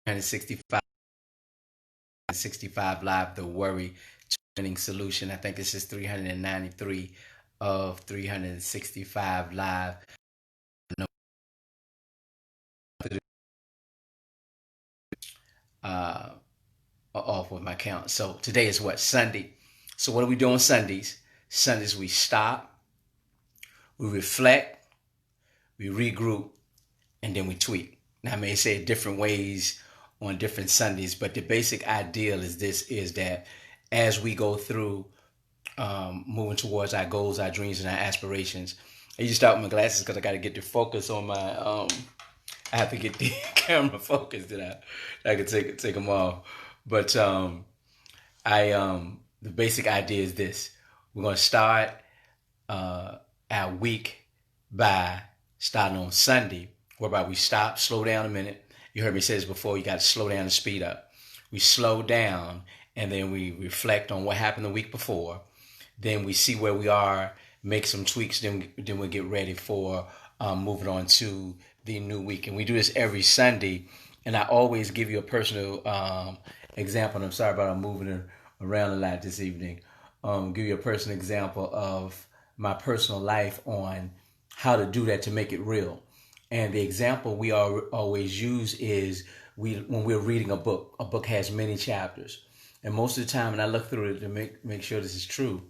365 Live, the worry winning solution. I think this is 393 of 365 Live. Uh, Off with my count. So today is what? Sunday. So what do we do on Sundays? Sundays we stop, we reflect, we regroup, and then we tweak. Now I may say it different ways on different Sundays, but the basic ideal is this: is that as we go through moving towards our goals, our dreams, and our aspirations. I usually start with my glasses because I got to get the focus on my. I have to get the camera focused that I can take them off. But the basic idea is this: we're gonna start our week by starting on Sunday, whereby we stop, slow down a minute. You heard me say this before. You got to slow down and speed up. We slow down and then we reflect on what happened the week before. Then we see where we are, make some tweaks. Then we'll get ready for moving on to the new week. And we do this every Sunday. And I always give you a personal example. And I'm sorry about I'm moving around a lot this evening. Give you a personal example of my personal life on how to do that to make it real. And the example we always use is when we're reading a book. A book has many chapters. And most of the time, and I look through it to make sure this is true,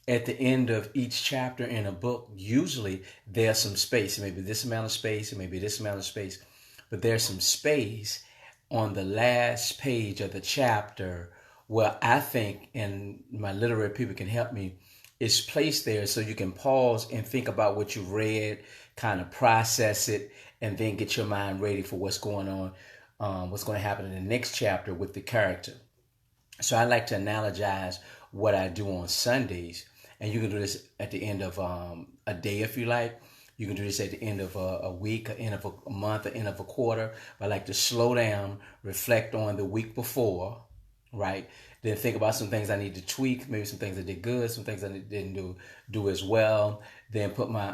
at the end of each chapter in a book, usually there's some space. It may be this amount of space, it may be this amount of space, but there's some space on the last page of the chapter where I think, and my literary people can help me, is placed there so you can pause and think about what you've read, kind of process it, and then get your mind ready for what's going on, what's going to happen in the next chapter with the character. So I like to analogize what I do on Sundays, and you can do this at the end of a day if you like. You can do this at the end of a week, the end of a month, the end of a quarter. But I like to slow down, reflect on the week before, right? Then think about some things I need to tweak, maybe some things I did good, some things I didn't do as well. Then put my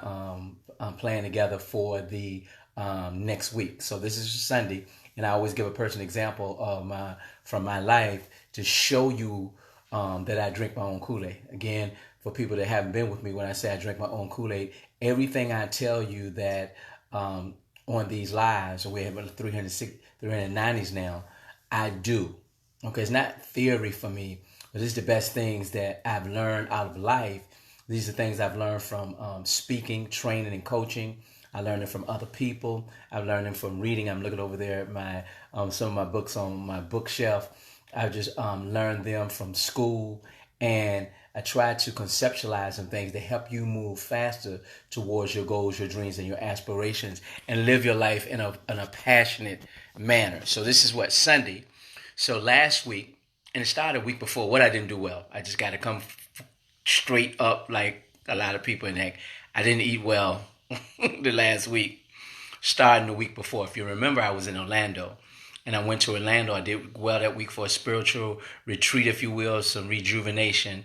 plan together for the next week. So this is Sunday, and I always give a person example of from my life to show you that I drink my own Kool-Aid. Again, for people that haven't been with me, when I say I drink my own Kool-Aid, everything I tell you that on these lives, and we have 390s now, I do. Okay, it's not theory for me, but it's the best things that I've learned out of life. These are things I've learned from speaking, training, and coaching. I learned it from other people. I've learned it from reading. I'm looking over there at my some of my books on my bookshelf. I've just learned them from school, and I try to conceptualize some things that help you move faster towards your goals, your dreams, and your aspirations, and live your life in a passionate manner. So this is what Sunday. So last week, and it started a week before, what I didn't do well. I just got to come straight up like a lot of people in heck. I didn't eat well the last week, starting the week before. If you remember, I was in Orlando. And I went to Orlando. I did well that week for a spiritual retreat, if you will, some rejuvenation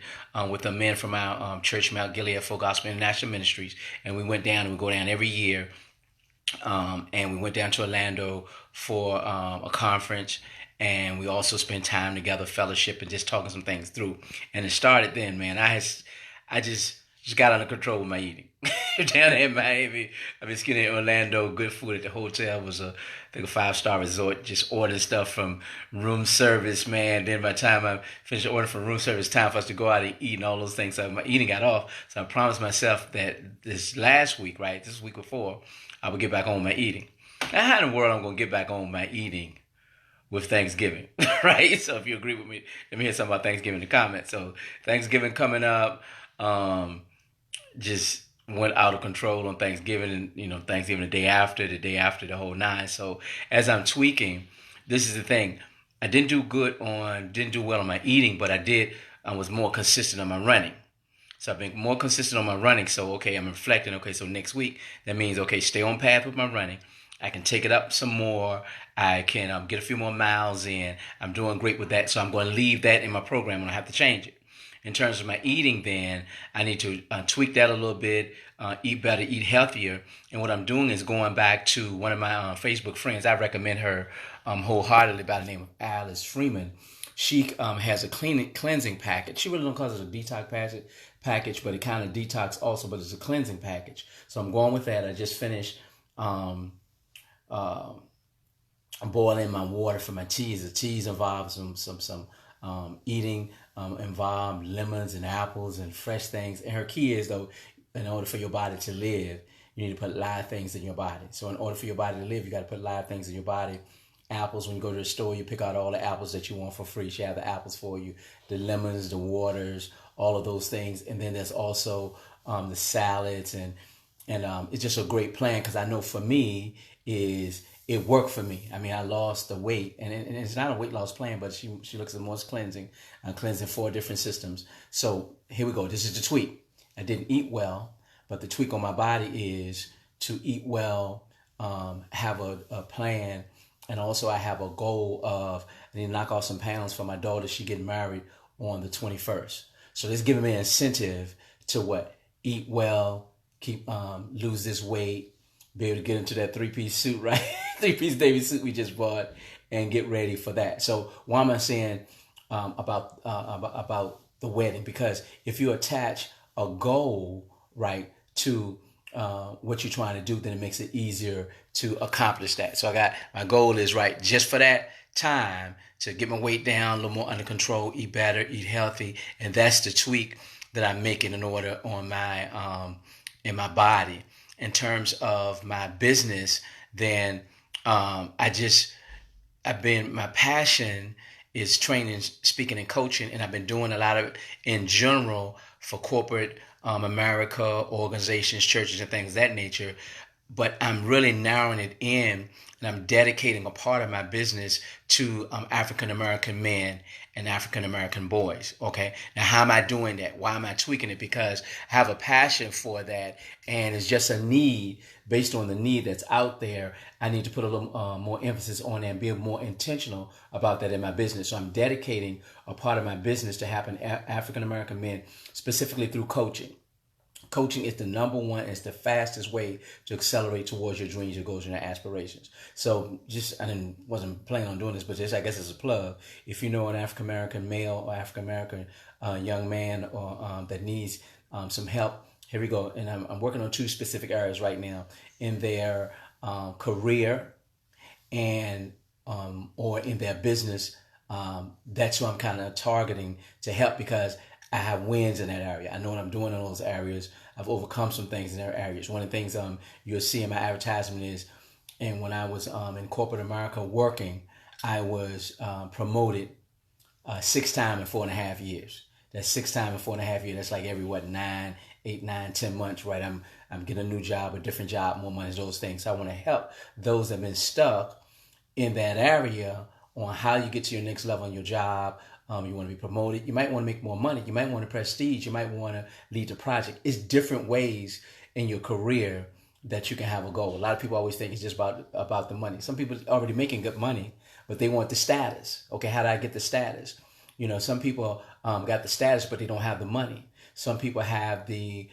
with the men from our church, Mount Gilead Full Gospel International Ministries. And we went down, and we go down every year. And we went down to Orlando for a conference. And we also spent time together, fellowship, and just talking some things through. And it started then, man. I just got under control with my eating. Down there in Miami, I've been skiing in Orlando. Good food at the hotel. It was I think a 5-star resort. Just ordering stuff from room service, man. Then by the time I finished ordering from room service, time for us to go out and eat and all those things. So my eating got off. So I promised myself that this last week, right, this week before, I would get back on my eating. Now, how in the world I'm going to get back on my eating with Thanksgiving, right? So if you agree with me, let me hear something about Thanksgiving in the comments. So Thanksgiving coming up, just went out of control on Thanksgiving, and Thanksgiving the day after, the whole nine. So as I'm tweaking, this is the thing. I didn't do well on my eating, but I was more consistent on my running. So I've been more consistent on my running. So, okay, I'm reflecting. Okay, so next week, that means, okay, stay on path with my running. I can take it up some more. I can get a few more miles in. I'm doing great with that. So I'm going to leave that in my program and I have to change it. In terms of my eating, then I need to tweak that a little bit, eat better, eat healthier. And what I'm doing is going back to one of my Facebook friends. I recommend her wholeheartedly, by the name of Alice Freeman. She has a cleansing package. She really don't call it a detox package, but it kind of detox also, but it's a cleansing package. So I'm going with that. I just finished boiling my water for my teas. The teas involve some eating, involve lemons and apples and fresh things. And her key is, though, in order for your body to live, you need to put live things in your body. So in order for your body to live, you got to put live things in your body. Apples, when you go to the store, you pick out all the apples that you want for free. She have the apples for you, the lemons, the waters, all of those things. And then there's also the salads, and it's just a great plan, because I know for me it worked for me. I mean, I lost the weight, and it's not a weight loss plan, but she looks at most cleansing 4 different systems. So here we go. This is the tweak. I didn't eat well, but the tweak on my body is to eat well, have a plan. And also I have a goal of, I need to knock off some pounds for my daughter. She getting married on the 21st. So this is giving me an incentive to what? Eat well, keep lose this weight, be able to get into that 3-piece suit, right? 3-piece David suit we just bought, and get ready for that. So why am I saying about the wedding? Because if you attach a goal, right, to what you're trying to do, then it makes it easier to accomplish that. So I got, my goal is, right, just for that time to get my weight down, a little more under control, eat better, eat healthy. And that's the tweak that I'm making in order on my in my body. In terms of my business, then my passion is training, speaking, and coaching, and I've been doing a lot of it in general for corporate America, organizations, churches, and things of that nature. But I'm really narrowing it in, and I'm dedicating a part of my business to African American men and African American boys. Okay, now how am I doing that? Why am I tweaking it? Because I have a passion for that, and it's just a need. Based on the need that's out there, I need to put a little more emphasis on that and be more intentional about that in my business. So I'm dedicating a part of my business to happen African American men, specifically through coaching. Coaching is the number one, it's the fastest way to accelerate towards your dreams, your goals, and your aspirations. So wasn't planning on doing this, but just, I guess, as a plug, if you know an African American male or African American young man or that needs some help, here we go. And I'm working on 2 specific areas right now in their career and or in their business. That's who I'm kind of targeting to help, because I have wins in that area. I know what I'm doing in those areas. I've overcome some things in their areas. One of the things you'll see in my advertisement is, and when I was in corporate America working, I was promoted 6 times in 4.5 years. That's 6 times in 4.5 years. That's like every 8, 9, 10 months, right? I'm getting a new job, a different job, more money, those things. So I want to help those that have been stuck in that area on how you get to your next level in your job. You want to be promoted. You might want to make more money. You might want to prestige. You might want to lead the project. It's different ways in your career that you can have a goal. A lot of people always think it's just about the money. Some people are already making good money, but they want the status. Okay, how do I get the status? You know, some people got the status, but they don't have the money. Some people have the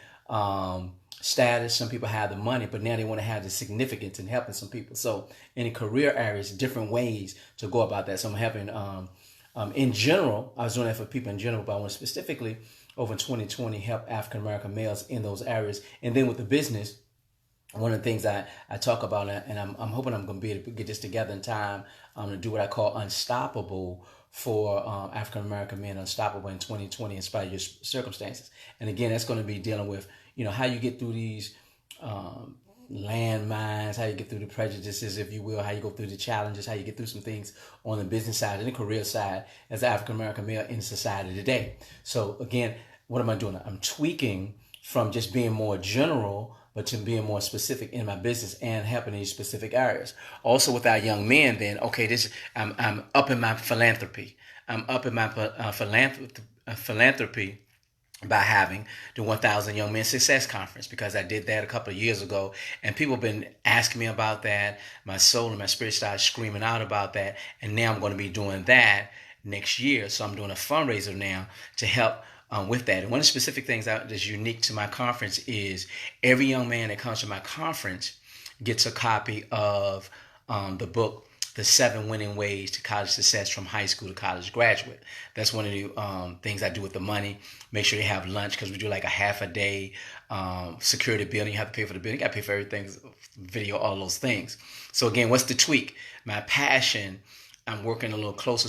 status. Some people have the money, but now they want to have the significance in helping some people. So in career areas, different ways to go about that. So I'm helping in general. I was doing that for people in general, but I want to specifically over in 2020 help African American males in those areas. And then with the business, one of the things I talk about, and I'm hoping I'm going to be able to get this together in time to do what I call Unstoppable for African American men, Unstoppable in 2020 in spite of your circumstances. And again, that's going to be dealing with, how you get through these landmines, how you get through the prejudices, if you will, how you go through the challenges, how you get through some things on the business side and the career side as an African American male in society today. So again, what am I doing? I'm tweaking from just being more general, but to being more specific in my business and helping these specific areas. Also with our young men, then, okay, I'm up in my philanthropy. I'm up in my philanthropy by having the 1,000 Young Men Success Conference, because I did that a couple of years ago, and people have been asking me about that. My soul and my spirit started screaming out about that, and now I'm going to be doing that next year. So I'm doing a fundraiser now to help with that. And one of the specific things that's unique to my conference is every young man that comes to my conference gets a copy of the book, The 7 Winning Ways to College Success from High School to College Graduate. That's one of the things I do with the money. Make sure they have lunch because we do like a half a day security building. You have to pay for the building. You got to pay for everything, video, all those things. So again, what's the tweak? My passion, I'm working a little closer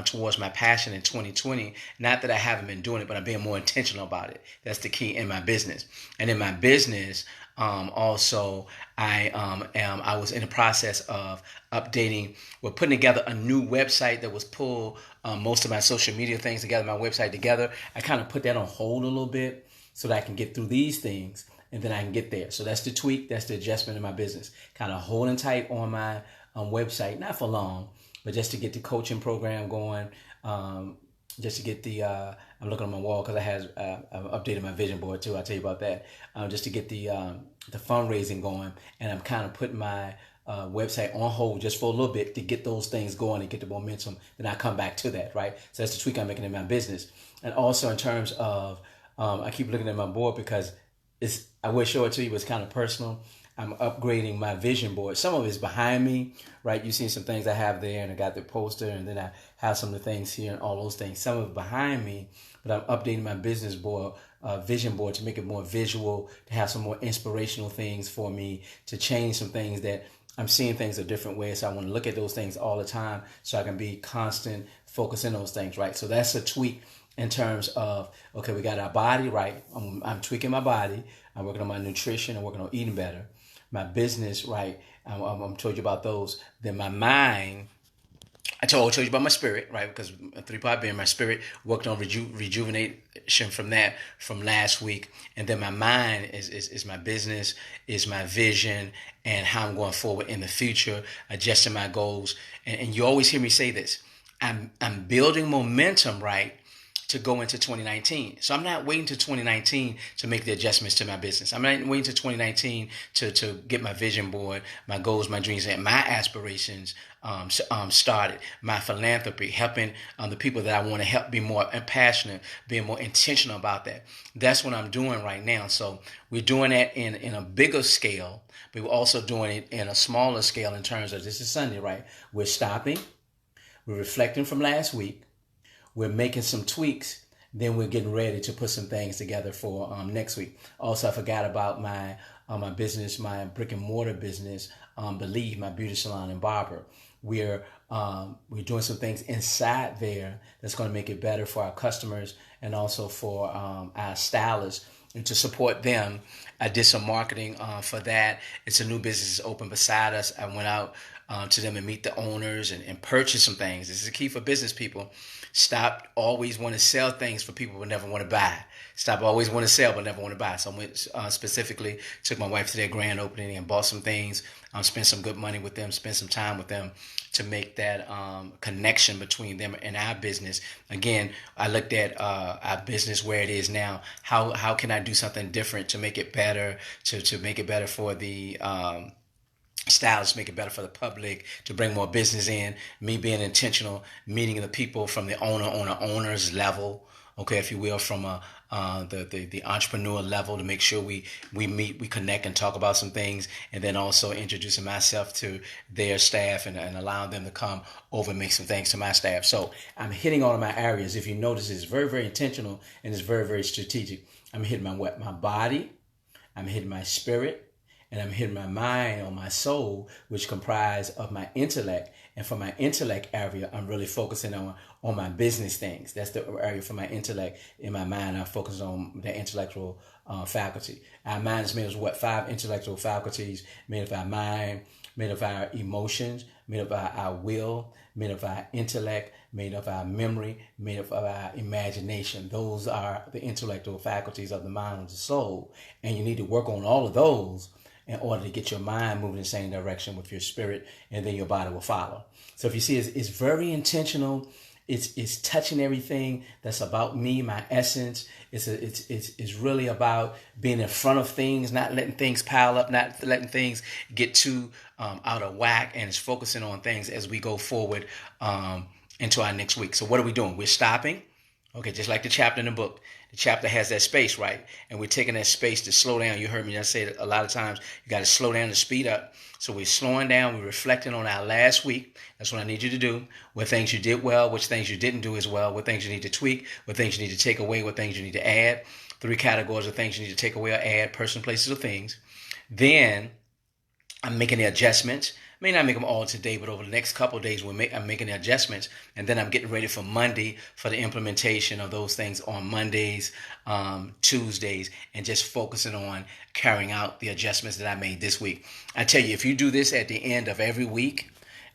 towards my passion in 2020. Not that I haven't been doing it, but I'm being more intentional about it. That's the key in my business. And in my business, also, I was in the process of updating. We're putting together a new website that was pull most of my social media things together, my website together. I kind of put that on hold a little bit so that I can get through these things and then I can get there. So that's the tweak. That's the adjustment in my business. Kind of holding tight on my website, not for long, but just to get the coaching program going. Just to get the, I'm looking on my wall because I've updated my vision board too. I'll tell you about that. Just to get the fundraising going, and I'm kind of putting my website on hold just for a little bit to get those things going and get the momentum. Then I come back to that, right? So that's the tweak I'm making in my business, and also in terms of, I keep looking at my board because I will show it to you. It's kind of personal. I'm upgrading my vision board. Some of it's behind me, right? You've seen some things I have there, and I got the poster, and then I have some of the things here and all those things. Some of it behind me, but I'm updating my business board, vision board to make it more visual, to have some more inspirational things for me, to change some things that I'm seeing things a different way. So I want to look at those things all the time so I can be constant, focusing those things, right? So that's a tweak in terms of, okay, we got our body, right? I'm tweaking my body. I'm working on my nutrition. I'm working on eating better. My business, right? I'm told you about those. Then my mind, I told you about my spirit, right? Because a 3-part being, my spirit worked on rejuvenation from that from last week. And then my mind is my business, is my vision, and how I'm going forward in the future, adjusting my goals. And you always hear me say this. I'm building momentum, right, to go into 2019. So I'm not waiting to 2019 to make the adjustments to my business. I'm not waiting to 2019 to get my vision board, my goals, my dreams, and my aspirations started. My philanthropy, helping the people that I want to help be more passionate, being more intentional about that. That's what I'm doing right now. So we're doing that in a bigger scale, but we're also doing it in a smaller scale in terms of, this is Sunday, right? We're stopping. We're reflecting from last week. We're making some tweaks. Then we're getting ready to put some things together for next week. Also, I forgot about my business, my brick and mortar business, Believe, my beauty salon and barber. We're doing some things inside there that's going to make it better for our customers and also for our stylists. And to support them, I did some marketing for that. It's a new business open beside us. I went out to them and meet the owners and purchase some things. This is the key for business people. Stop always want to sell things for people but never want to buy. Stop always want to sell but never want to buy. So I went specifically, took my wife to their grand opening and bought some things, spent some good money with them, spent some time with them to make that connection between them and our business. Again, I looked at our business where it is now. How can I do something different to make it better, to make it better for the stylists, make it better for the public, to bring more business in. Me being intentional, meeting the people from the owner's level, okay, if you will, from the entrepreneur level, to make sure we meet, we connect and talk about some things, and then also introducing myself to their staff and allowing them to come over and make some things to my staff. So I'm hitting all of my areas. If you notice, it's very, very intentional and it's very, very strategic. I'm hitting my body, I'm hitting my spirit, and I'm hitting my mind or my soul, which comprise of my intellect. And for my intellect area, I'm really focusing on my business things. That's the area for my intellect. In my mind, I focus on the intellectual faculty. Our mind is made of 5 intellectual faculties, made of our mind, made of our emotions, made of our will, made of our intellect, made of our memory, made of our imagination. Those are the intellectual faculties of the mind and the soul. And you need to work on all of those in order to get your mind moving in the same direction with your spirit, and then your body will follow. So if you see, it's very intentional. It's touching everything that's about me, my essence. It's really about being in front of things, not letting things pile up, not letting things get too out of whack, and it's focusing on things as we go forward into our next week. So what are we doing? We're stopping. Okay, just like the chapter in the book. The chapter has that space, right? And we're taking that space to slow down. You heard me just say that a lot of times you got to slow down to speed up. So we're slowing down. We're reflecting on our last week. That's what I need you to do. What things you did well, which things you didn't do as well, what things you need to tweak, what things you need to take away, what things you need to add. 3 categories of things you need to take away or add: person, places, or things. Then I'm making the adjustments. I may not make them all today, but over the next couple of days, I'm making the adjustments, and then I'm getting ready for Monday for the implementation of those things on Mondays, Tuesdays, and just focusing on carrying out the adjustments that I made this week. I tell you, if you do this at the end of every week,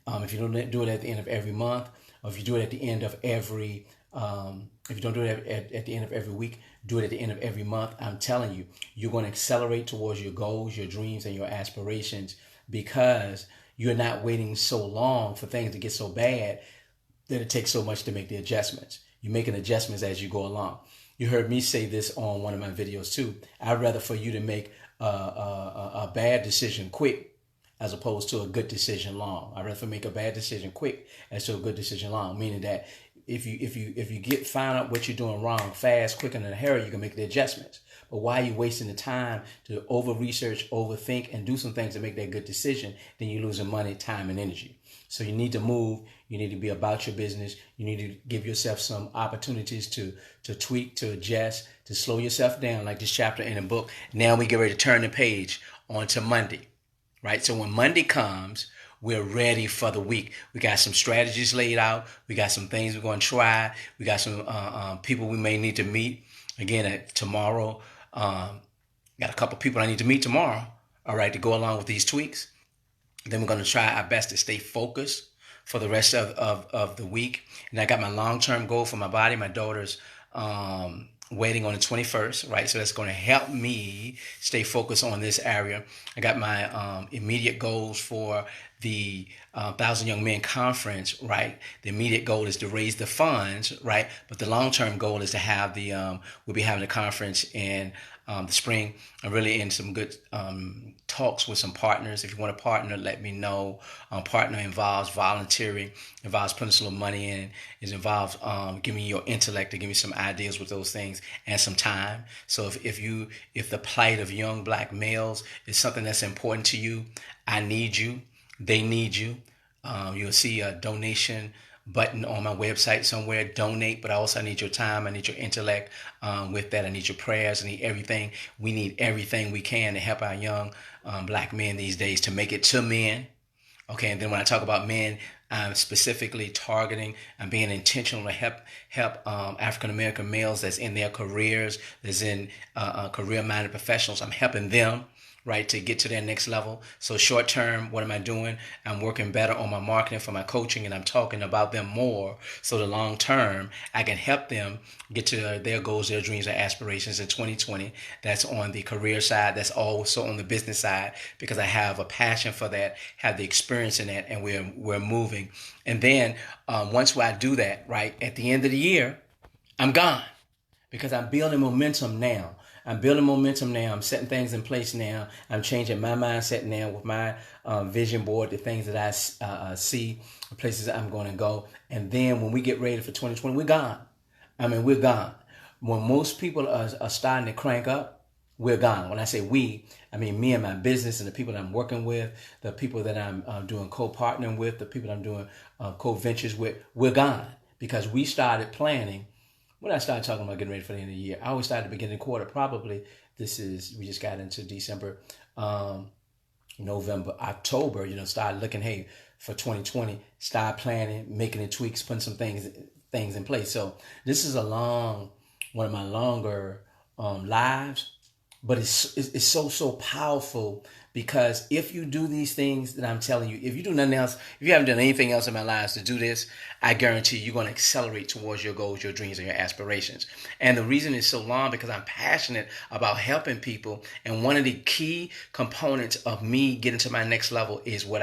if you don't do it at the end of every month, or if you do it at the end of every, if you don't do it at the end of every week, do it at the end of every month. I'm telling you, you're going to accelerate towards your goals, your dreams, and your aspirations, because you're not waiting so long for things to get so bad that it takes so much to make the adjustments. You're making adjustments as you go along. You heard me say this on one of my videos too. I'd rather for you to make a bad decision quick as opposed to a good decision long. I'd rather make a bad decision quick as to a good decision long, meaning that if you find out what you're doing wrong fast, quick, and in a hurry, you can make the adjustments. But why are you wasting the time to over research, overthink, and do some things to make that good decision? Then you're losing money, time, and energy. So you need to move. You need to be about your business. You need to give yourself some opportunities to tweak, to adjust, to slow yourself down, like this chapter in the book. Now we get ready to turn the page on to Monday, right? So when Monday comes, we're ready for the week. We got some strategies laid out. We got some things we're going to try. We got some people we may need to meet. Again, tomorrow, got a couple people I need to meet tomorrow, all right, to go along with these tweaks. Then we're going to try our best to stay focused for the rest of the week. And I got my long-term goal for my body. My daughter's wedding on the 21st, right? So that's going to help me stay focused on this area. I got my immediate goals for the 1,000 Young Men Conference, right? The immediate goal is to raise the funds, right? But the long-term goal is to have we'll be having a conference in the spring. I'm really in some good talks with some partners. If you want to partner, let me know. Partner involves volunteering, involves putting some little money in, it involves giving me your intellect to give me some ideas with those things and some time. So if the plight of young black males is something that's important to you, I need you. They need you. You'll see a donation button on my website somewhere. Donate, but I also need your time. I need your intellect. With that, I need your prayers. I need everything. We need everything we can to help our young black men these days to make it to men. Okay, and then when I talk about men, I'm specifically targeting and being intentional to help African American males that's in their careers, that's in career-minded professionals. I'm helping them, right, to get to their next level. So short term, what am I doing? I'm working better on my marketing for my coaching, and I'm talking about them more. So the long term, I can help them get to their goals, their dreams, their aspirations in 2020. That's on the career side. That's also on the business side, because I have a passion for that, have the experience in that, and we're moving. And then once I do that, right, at the end of the year, I'm gone, because I'm building momentum now. I'm setting things in place now. I'm changing my mindset now with my vision board, the things that I see, the places I'm going to go. And then when we get ready for 2020, we're gone. We're gone. When most people are starting to crank up, we're gone. When I say we, I mean me and my business and the people that I'm working with, the people that I'm doing co-partnering with, the people that I'm doing co-ventures with, we're gone. Because we started planning. When I started talking about getting ready for the end of the year, I always started at the beginning of the quarter. Probably we just got into December, November, October, started looking, hey, for 2020, start planning, making the tweaks, putting some things in place. So this is one of my longer lives, but it's so powerful, because if you do these things that I'm telling you, if you do nothing else, if you haven't done anything else in my lives to do this, I guarantee you're going to accelerate towards your goals, your dreams, and your aspirations. And the reason it's so long, because I'm passionate about helping people. And one of the key components of me getting to my next level is is what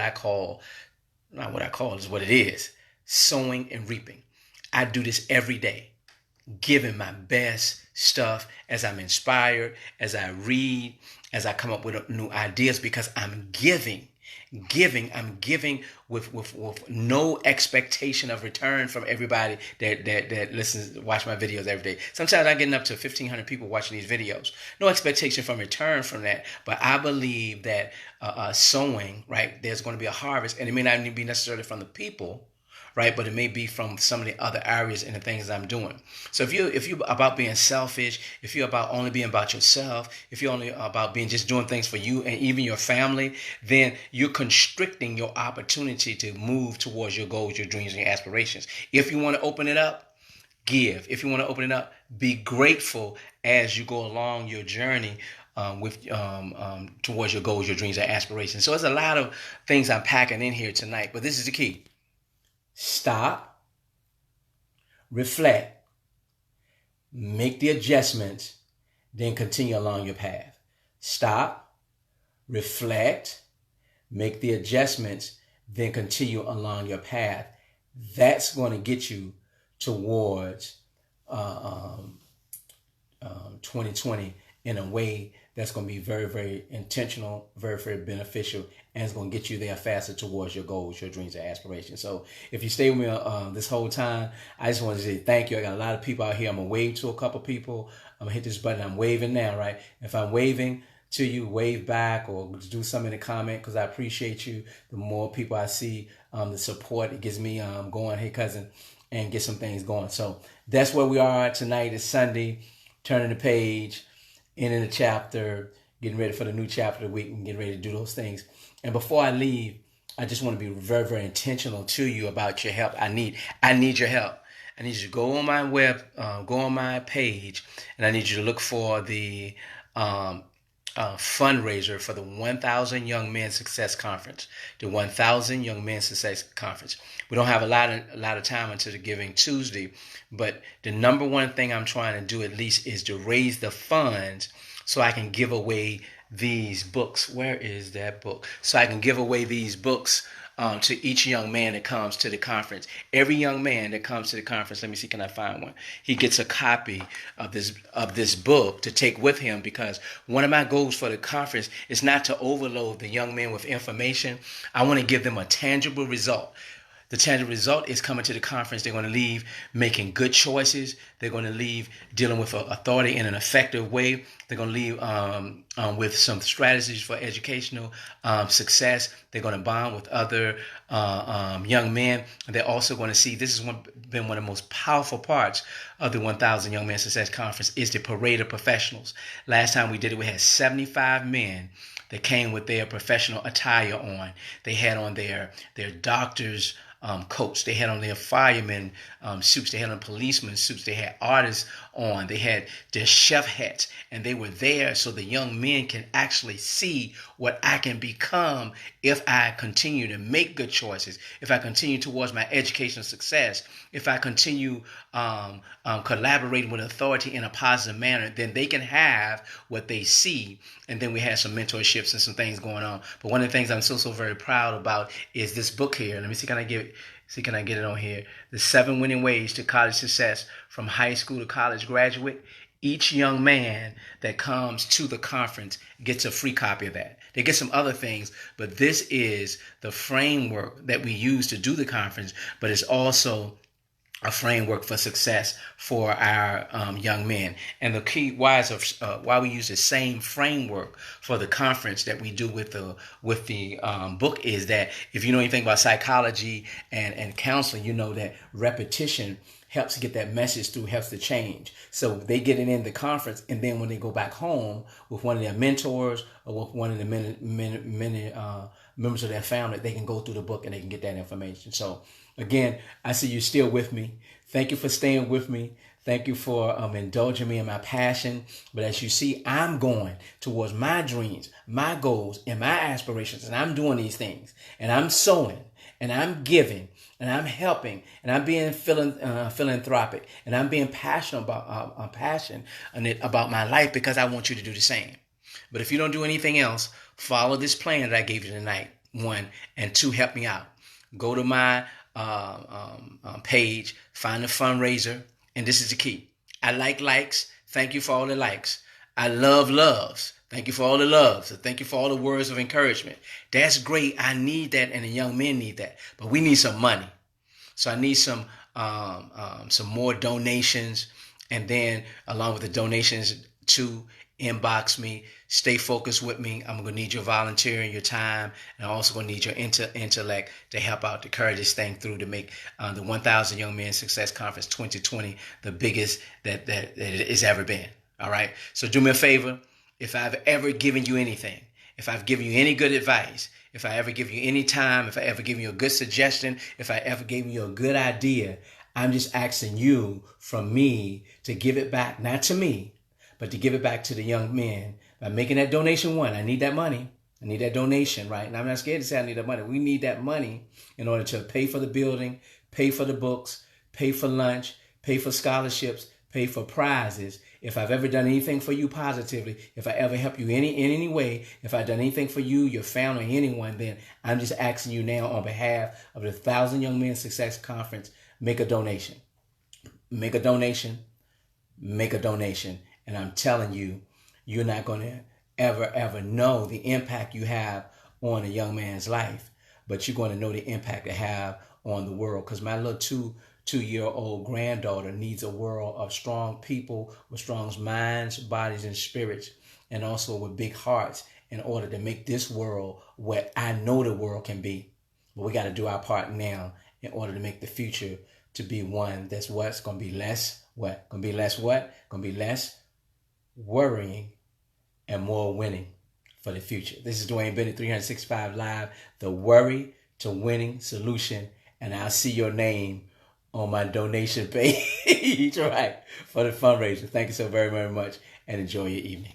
it is: sowing and reaping. I do this every day, giving my best stuff as I'm inspired, as I read, as I come up with new ideas, because I'm giving. I'm giving with no expectation of return from everybody that listens, watch my videos every day. Sometimes I get up to 1,500 people watching these videos. No expectation from return from that, but I believe that sowing, right, there's going to be a harvest, and it may not even be necessarily from the people, right? But it may be from some of the other areas and the things I'm doing. So if you're about being selfish, if you're about only being about yourself, if you're only about being just doing things for you and even your family, then you're constricting your opportunity to move towards your goals, your dreams, and your aspirations. If you want to open it up, give. If you want to open it up, be grateful as you go along your journey towards your goals, your dreams, and aspirations. So there's a lot of things I'm packing in here tonight, but this is the key. Stop, reflect, make the adjustments, then continue along your path. Stop, reflect, make the adjustments, then continue along your path. That's going to get you towards 2020 in a way that's going to be very, very intentional, very, very beneficial, and it's going to get you there faster towards your goals, your dreams, and aspirations. So if you stay with me this whole time, I just want to say thank you. I got a lot of people out here. I'm going to wave to a couple people. I'm going to hit this button. I'm waving now, right? If I'm waving to you, wave back or do something in the comment, because I appreciate you. The more people I see, the support, it gets me going, hey, cousin, and get some things going. So that's where we are tonight. It's Sunday, turning the page, ending the chapter, getting ready for the new chapter of the week, and getting ready to do those things. And before I leave, I just want to be very, very intentional to you about your help. I need your help. I need you to go on my go on my page, and I need you to look for the fundraiser for the 1,000 Young Men Success Conference. The 1,000 Young Men Success Conference. We don't have a lot of time until the Giving Tuesday, but the number one thing I'm trying to do at least is to raise the funds so I can give away these books. Where is that book? So I can give away these books to each young man that comes to the conference. Every young man that comes to the conference, let me see, can I find one? He gets a copy of this book to take with him, because one of my goals for the conference is not to overload the young men with information. I want to give them a tangible result. The tangible result is coming to the conference. They're going to leave making good choices. They're going to leave dealing with authority in an effective way. They're going to leave with some strategies for educational success. They're going to bond with other young men. They're also going to see, this has been one of the most powerful parts of the 1,000 Young Men Success Conference, is the parade of professionals. Last time we did it, we had 75 men that came with their professional attire on. They had on their doctors' coats. They had on their firemen suits. They had on policemen suits. They had artists on. They had their chef hats, and they were there so the young men can actually see what I can become if I continue to make good choices, if I continue towards my educational success, if I continue collaborating with authority in a positive manner. Then they can have what they see. And then we had some mentorships and some things going on. But one of the things I'm so very proud about is this book here. Let me see, can I get it on here? The 7 Winning Ways to College Success, from high school to college graduate. Each young man that comes to the conference gets a free copy of that. They get some other things, but this is the framework that we use to do the conference, but it's also a framework for success for our young men. And the key why we use the same framework for the conference that we do with the book is that if you know anything about psychology and counseling, you know that repetition helps get that message through, helps to change. So they get it in the conference, and then when they go back home with one of their mentors or with one of the many members of their family, they can go through the book and they can get that information. So again, I see you still with me. Thank you for staying with me. Thank you for indulging me in my passion. But as you see, I'm going towards my dreams, my goals, and my aspirations. And I'm doing these things. And I'm sowing. And I'm giving. And I'm helping. And I'm being philanthropic. And I'm being passionate about my life, because I want you to do the same. But if you don't do anything else, follow this plan that I gave you tonight. 1, and 2, help me out. Go to my page, find the fundraiser, and this is the key. I like likes. Thank you for all the likes. I love loves. Thank you for all the love. So thank you for all the words of encouragement. That's great. I need that, and the young men need that. But we need some money. So I need some more donations, and then along with the donations, to inbox me. Stay focused with me. I'm gonna need your volunteering, your time, and I'm also gonna need your intellect to help out to carry this thing through to make the 1,000 Young Men Success Conference 2020 the biggest that it's ever been. All right. So do me a favor. If I've ever given you anything, if I've given you any good advice, if I ever give you any time, if I ever give you a good suggestion, if I ever gave you a good idea, I'm just asking you from me to give it back, not to me, but to give it back to the young men by making that donation. One, I need that money. I need that donation, right? And I'm not scared to say I need that money. We need that money in order to pay for the building, pay for the books, pay for lunch, pay for scholarships, pay for prizes. If I've ever done anything for you positively, if I ever help you in any way, if I've done anything for you, your family, anyone, then I'm just asking you now on behalf of the 1,000 Young Men Success Conference, make a donation. Make a donation. Make a donation. And I'm telling you, you're not going to ever know the impact you have on a young man's life, but you're going to know the impact it have on the world. Because my little two-year-old granddaughter needs a world of strong people with strong minds, bodies, and spirits, and also with big hearts in order to make this world what I know the world can be. But we got to do our part now in order to make the future to be one that's what's going to be less what? Going to be less what? Going to be less worrying and more winning for the future. This is Dwayne Bennett, 365 Live, the worry to winning solution. And I'll see your name on my donation page, right, for the fundraiser. Thank you so very, very much, and enjoy your evening.